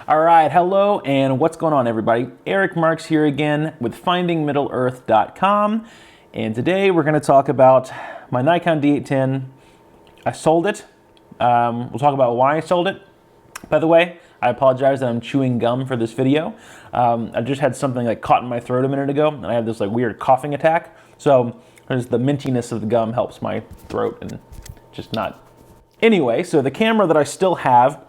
All right, hello, and what's going on, everybody? Eric Marks here again with FindingMiddleEarth.com, and today we're going to talk about my Nikon D810. I sold it. We'll talk about why I sold it. By the way, I apologize that I'm chewing gum for this video. I just had something like caught in my throat a minute ago, and I had this like weird coughing attack. So there's the mintiness of the gum helps my throat and just not. Anyway, so the camera that I still have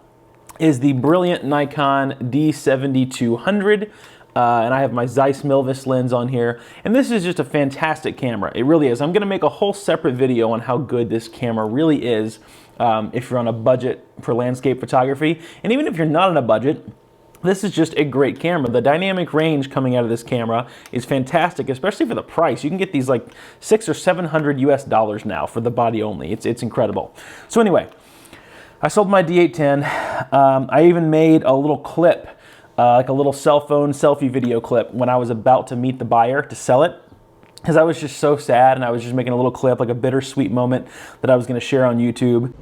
is the brilliant Nikon D810, and I have my Zeiss Milvis lens on here, and this is just a fantastic camera. It really is. I'm going to make a whole separate video on how good this camera really is if you're on a budget for landscape photography, and even if you're not on a budget, this is just a great camera. The dynamic range coming out of this camera is fantastic, especially for the price. You can get these like $600 or $700 US now for the body only. It's incredible. So anyway, I sold my D810. I even made a little clip, like a little cell phone selfie video clip when I was about to meet the buyer to sell it, because I was just so sad, and I was just making a little clip, like a bittersweet moment that I was going to share on YouTube.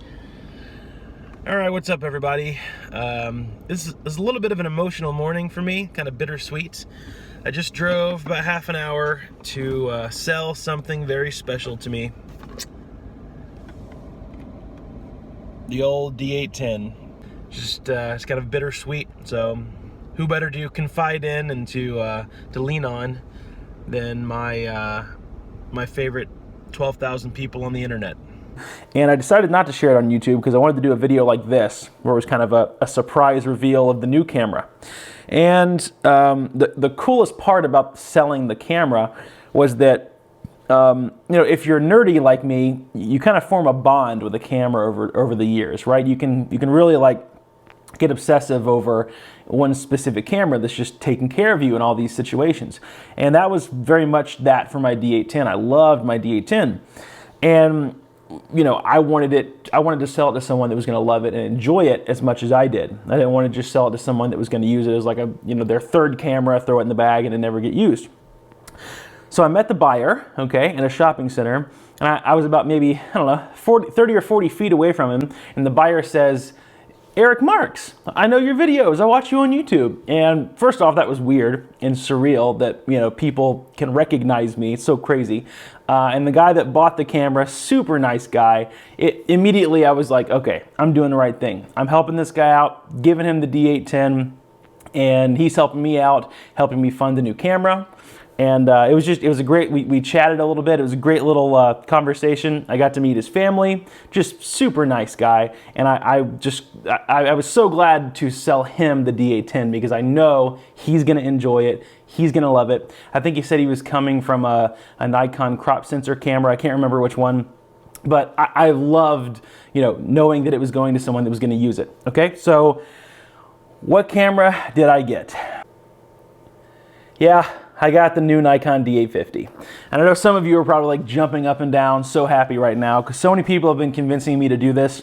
All right, what's up, everybody? This is a little bit of an emotional morning for me, kind of bittersweet. I just drove about half an hour to sell something very special to me. The old D810. Just it's kind of bittersweet. So who better to confide in and to lean on than my my favorite 12,000 people on the internet. And I decided not to share it on YouTube because I wanted to do a video like this, where it was kind of a surprise reveal of the new camera. And the coolest part about selling the camera was that you know, if you're nerdy like me, you kind of form a bond with the camera over the years, right? You can really like get obsessive over one specific camera that's just taking care of you in all these situations. And that was very much that for my D810. I loved my D810, and you know, I wanted to sell it to someone that was going to love it and enjoy it as much as I did. I didn't want to just sell it to someone that was going to use it as like a, you know, their third camera, throw it in the bag, and it never get used. So I met the buyer, okay, in a shopping center, and I was about maybe, I don't know, 30 or 40 feet away from him, and the buyer says, "Eric Marks, I know your videos, I watch you on YouTube." And first off, that was weird and surreal that, you know, people can recognize me. It's so crazy. And the guy that bought the camera, super nice guy. Immediately I was like, okay, I'm doing the right thing. I'm helping this guy out, giving him the D810, and he's helping me out, helping me fund the new camera. And it was a great, we chatted a little bit. It was a great little conversation. I got to meet his family, just super nice guy. And I was so glad to sell him the D810 because I know he's gonna enjoy it. He's gonna love it. I think he said he was coming from a Nikon crop sensor camera. I can't remember which one, but I loved, you know, knowing that it was going to someone that was gonna use it. Okay, so what camera did I get? Yeah, I got the new Nikon D850. And I know some of you are probably like jumping up and down, so happy right now, because so many people have been convincing me to do this.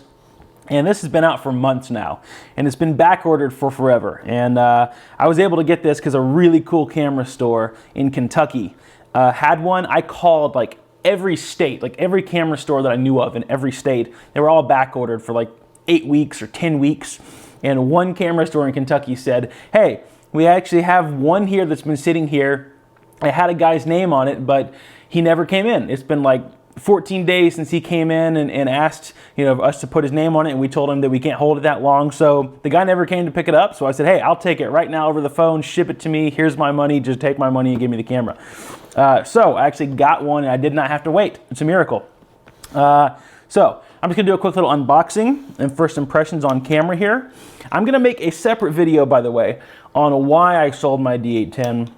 And this has been out for months now, and it's been back ordered for forever. And I was able to get this because a really cool camera store in Kentucky had one. I called like every state, like every camera store that I knew of in every state. They were all back ordered for like 8 weeks or 10 weeks. And one camera store in Kentucky said, "Hey, we actually have one here that's been sitting here. It had a guy's name on it, but he never came in. It's been like 14 days since he came in and asked, you know, us to put his name on it, and we told him that we can't hold it that long. So the guy never came to pick it up. So I said, hey, I'll take it right now over the phone, ship it to me. Here's my money. Just take my money and give me the camera." So I actually got one, and I did not have to wait. It's a miracle. So I'm just gonna do a quick little unboxing and first impressions on camera here. I'm gonna make a separate video, by the way, on why I sold my D810,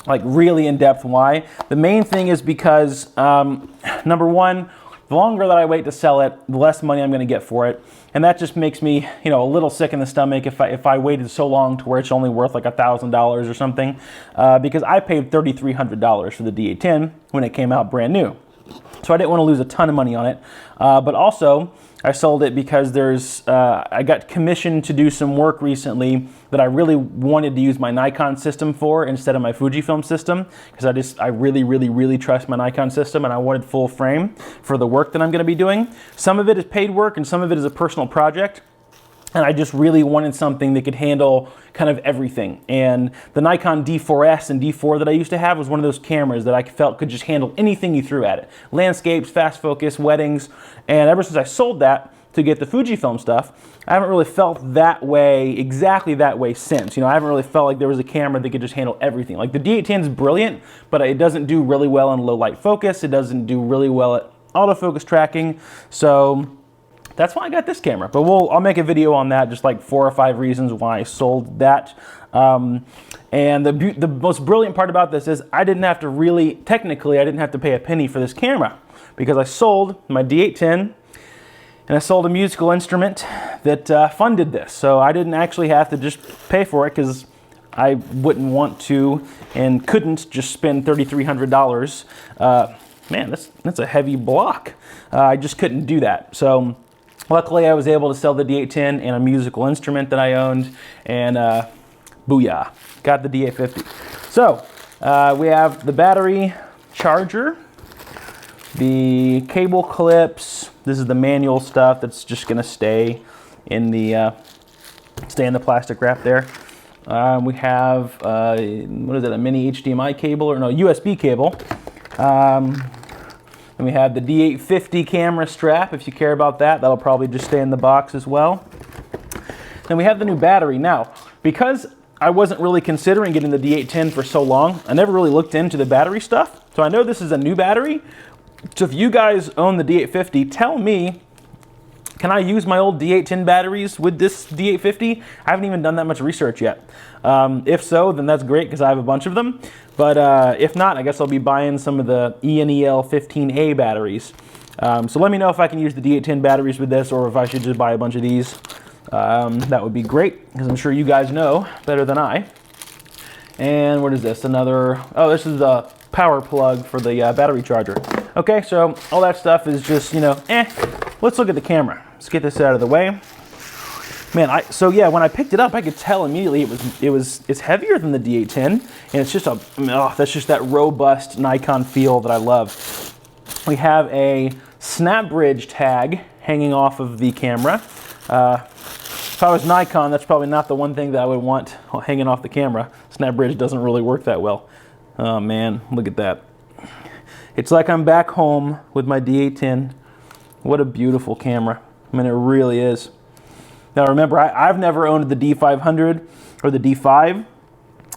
like really in-depth why. The main thing is because, number one, the longer that I wait to sell it, the less money I'm gonna get for it. And that just makes me, you know, a little sick in the stomach if I waited so long to where it's only worth like $1,000 or something, because I paid $3,300 for the D810 when it came out brand new. So I didn't want to lose a ton of money on it. But also, I sold it because I got commissioned to do some work recently that I really wanted to use my Nikon system for instead of my Fujifilm system, because I really trust my Nikon system, and I wanted full frame for the work that I'm going to be doing. Some of it is paid work and some of it is a personal project. And I just really wanted something that could handle kind of everything. And the Nikon D4S and D4 that I used to have was one of those cameras that I felt could just handle anything you threw at it. Landscapes, fast focus, weddings. And ever since I sold that to get the Fujifilm stuff, I haven't really felt that way, exactly that way since. You know, I haven't really felt like there was a camera that could just handle everything. Like the D810 is brilliant, but it doesn't do really well in low light focus. It doesn't do really well at autofocus tracking. So that's why I got this camera, but I'll make a video on that, just like 4 or 5 reasons why I sold that. And the most brilliant part about this is I didn't have to technically I didn't have to pay a penny for this camera, because I sold my D810 and I sold a musical instrument that funded this. So I didn't actually have to just pay for it, because I wouldn't want to and couldn't just spend $3,300. Man, that's a heavy block. I just couldn't do that. So luckily, I was able to sell the D810 and a musical instrument that I owned, and booyah, got the D850. So we have the battery charger, the cable clips. This is the manual stuff that's just gonna stay in the plastic wrap there. We have what is it? A mini HDMI cable, or no, USB cable. And we have the D850 camera strap, if you care about that. That'll probably just stay in the box as well. Then we have the new battery. Now, because I wasn't really considering getting the D810 for so long, I never really looked into the battery stuff. So I know this is a new battery. So if you guys own the D850, tell me, can I use my old D810 batteries with this D850? I haven't even done that much research yet. If so, then that's great, because I have a bunch of them. But if not, I guess I'll be buying some of the ENEL15A batteries. So let me know if I can use the D810 batteries with this, or if I should just buy a bunch of these. That would be great, because I'm sure you guys know better than I. And what is this? This is the power plug for the battery charger. Okay, so all that stuff is just, let's look at the camera. Let's get this out of the way. Man, so yeah, when I picked it up, I could tell immediately it's heavier than the D810, and it's just that's just that robust Nikon feel that I love. We have a snap bridge tag hanging off of the camera. If I was Nikon, that's probably not the one thing that I would want hanging off the camera. Snap bridge doesn't really work that well. Oh man, look at that. It's like I'm back home with my D810. What a beautiful camera. I mean, it really is. Now remember, I've never owned the D500 or the D5,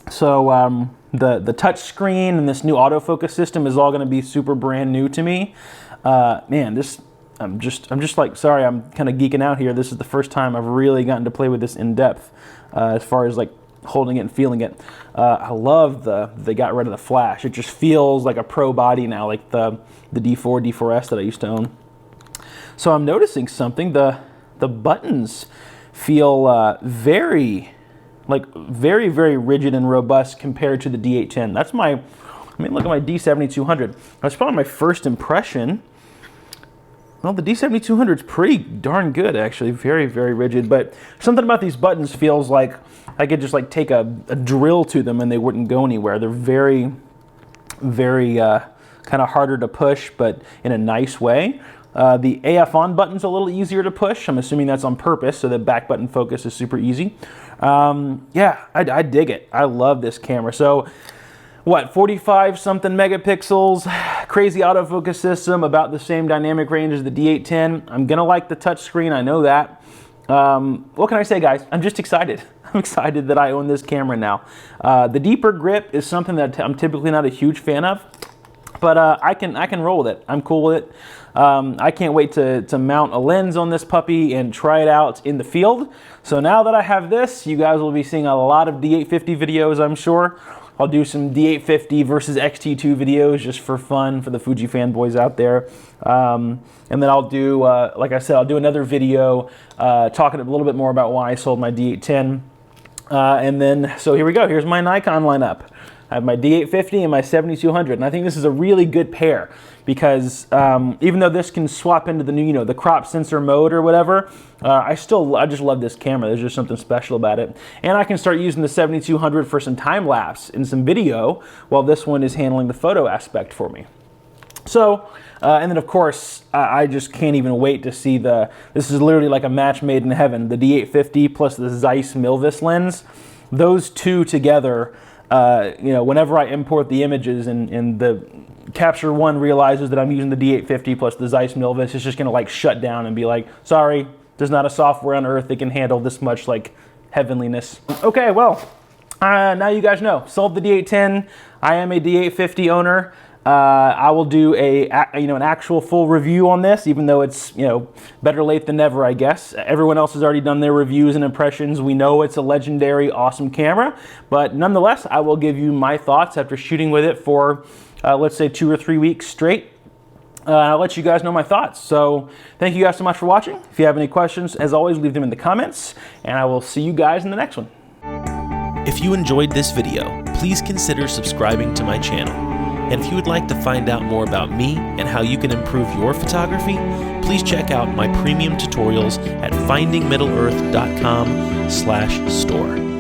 so the touch screen and this new autofocus system is all going to be super brand new to me. Man, I'm just like, sorry, I'm kind of geeking out here. This is the first time I've really gotten to play with this in depth, as far as like holding it and feeling it. I love they got rid of the flash. It just feels like a pro body now, like the D4, D4S that I used to own. So I'm noticing something. The buttons feel very rigid and robust compared to the D810. That's look at my D7200. That's probably my first impression. Well, the D7200 is pretty darn good, actually. Very, very rigid. But something about these buttons feels like I could just like take a drill to them and they wouldn't go anywhere. They're very, very kind of harder to push, but in a nice way. The AF on button's a little easier to push. I'm assuming that's on purpose, so the back button focus is super easy. Yeah, I dig it. I love this camera. So, what, 45 something megapixels, crazy autofocus system, about the same dynamic range as the D810. I'm gonna like the touch screen, I know that. What can I say, guys? I'm just excited. I'm excited that I own this camera now. The deeper grip is something that I'm typically not a huge fan of, but I can roll with it. I'm cool with it. I can't wait to mount a lens on this puppy and try it out in the field. So now that I have this, you guys will be seeing a lot of D850 videos, I'm sure. I'll do some D850 versus X-T2 videos just for fun for the Fuji fanboys out there. And then I'll do, like I said, I'll do another video talking a little bit more about why I sold my D810. And then, so here we go. Here's my Nikon lineup. I have my D850 and my 7200, and I think this is a really good pair because even though this can swap into the new, the crop sensor mode or whatever, I just love this camera. There's just something special about it. And I can start using the 7200 for some time lapse and some video while this one is handling the photo aspect for me. So, and then of course, I just can't even wait to see this is literally like a match made in heaven, the D850 plus the Zeiss Milvis lens. Those two together, whenever I import the images and the Capture One realizes that I'm using the D850 plus the Zeiss Milvis, it's just gonna like shut down and be like, sorry, there's not a software on earth that can handle this much like heavenliness. Okay, well, now you guys know, sold the D810. I am a D850 owner. I will do an actual full review on this, even though it's, better late than never, I guess. Everyone else has already done their reviews and impressions. We know it's a legendary, awesome camera, but nonetheless, I will give you my thoughts after shooting with it for, let's say 2 or 3 weeks straight. I'll let you guys know my thoughts. So thank you guys so much for watching. If you have any questions, as always, leave them in the comments, and I will see you guys in the next one. If you enjoyed this video, please consider subscribing to my channel. And if you would like to find out more about me and how you can improve your photography, please check out my premium tutorials at findingmiddleearth.com/store.